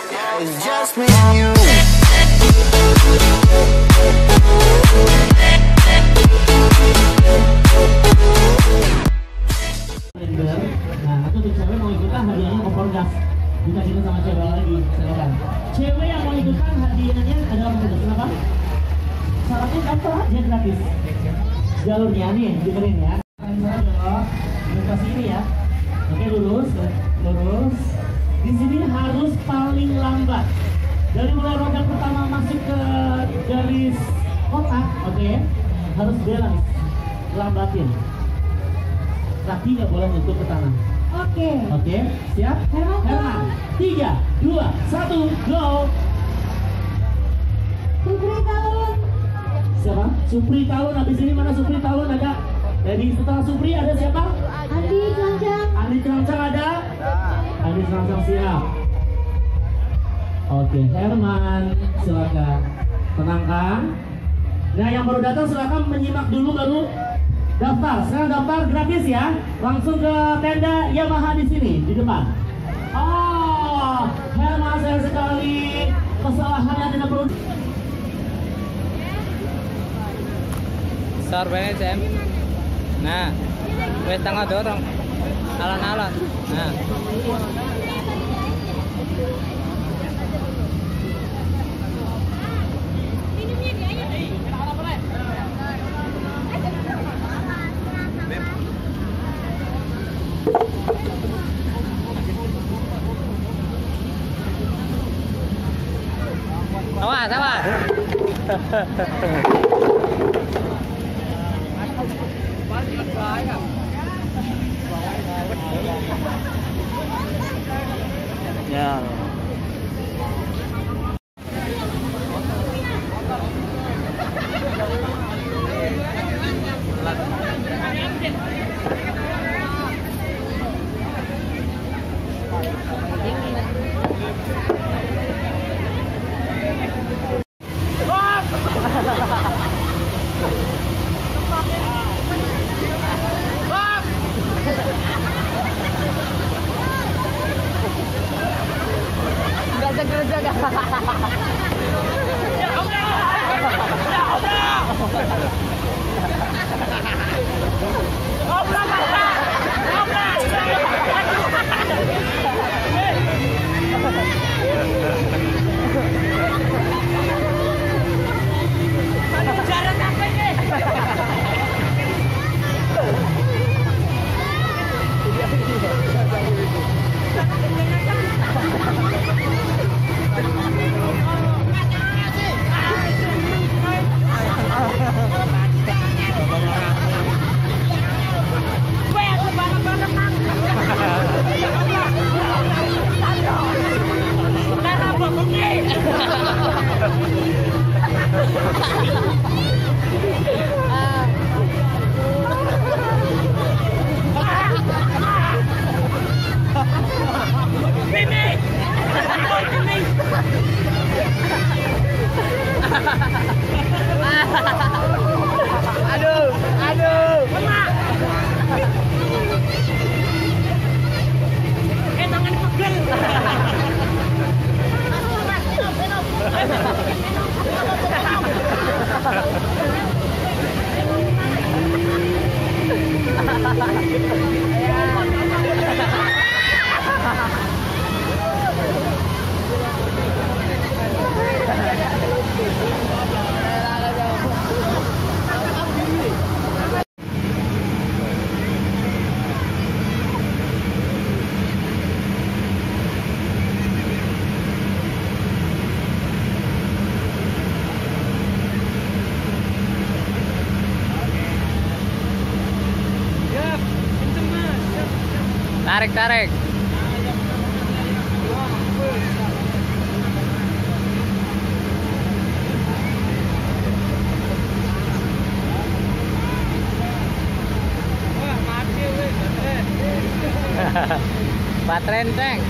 It's just me and you. Nah, itu untuk cewek mau ikutan hadiahnya kompor gas. Dikasih sama cewek lagi, silakan. Cewek yang mau ikutan hadiahnya adalah kompor gas. Kenapa? Syaratnya gampang aja, gratis. Jalurnya nih, dengerin ya. Kalian salah dong, ini ya. Oke, lurus. Di sini harus paling lambat. Dari mulai roda pertama masuk ke garis kotak, oke, harus balance, lambatin. Kaki nggak boleh nyentuh ke tanah. Oke, siap? Herman, 3, 2, 1, go. Supri Talun. Siapa? Supri Talun. Habis ini mana Supri Talun ada? Jadi setelah Supri ada siapa? Andi Cangcang. Andi Cangcang ada? Andi Cangcang siap. Oke, Herman, silakan. Tenangkan. Nah, yang baru datang silakan menyimak dulu baru daftar. Sekarang daftar gratis ya. Langsung ke tenda Yamaha di sini di depan. Oh, Herman sayang sekali. Kesalahan yang tidak perlu. Besar banget, Sam. Nah, wes tengah dorong. Alon-alon. Nah. Tawa. Ya. Tarik. Baterai enteng.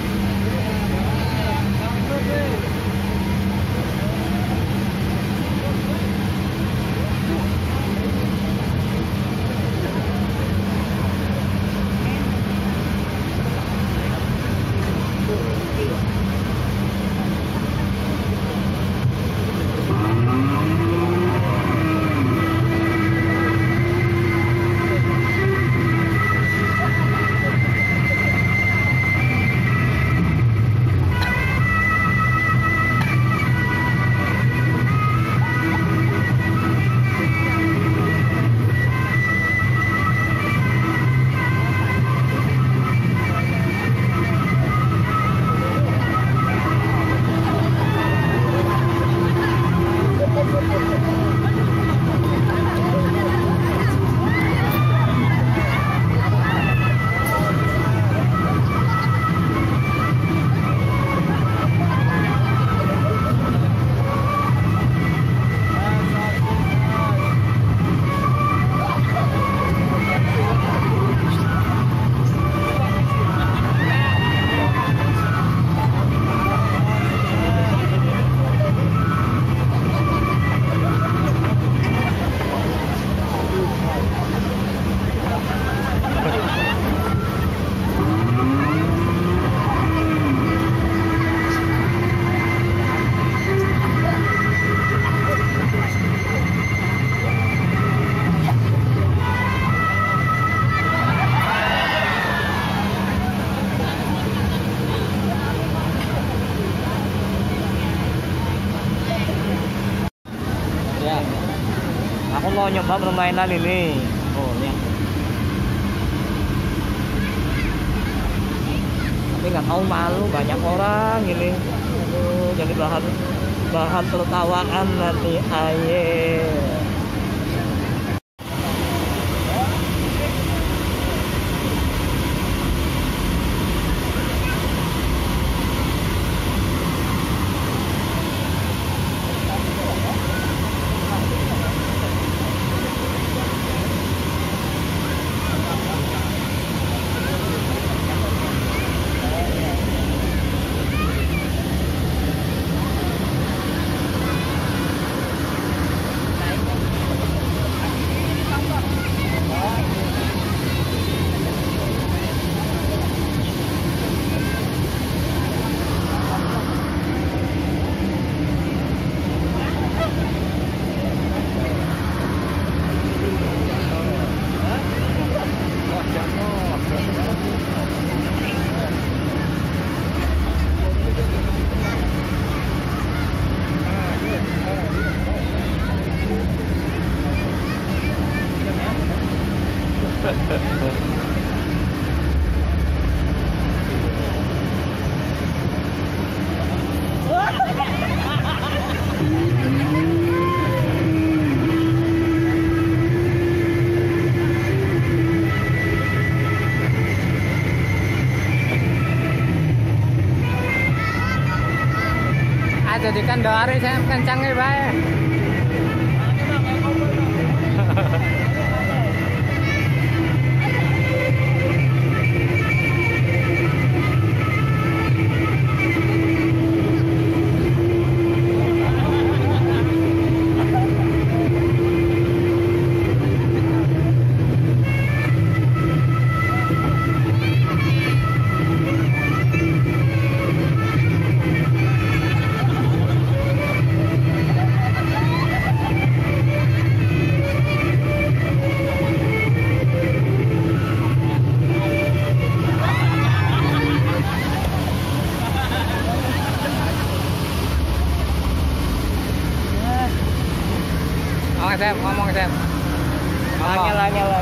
mau nyoba permainan ini. Oh ya. Tapi nggak tahu, malu, banyak orang ini. Aduh, jadi bahan tertawaan nanti. Aye. Jadikan dari saya kencangnya baik. Ngomong, Sam. Ngomong. Angel.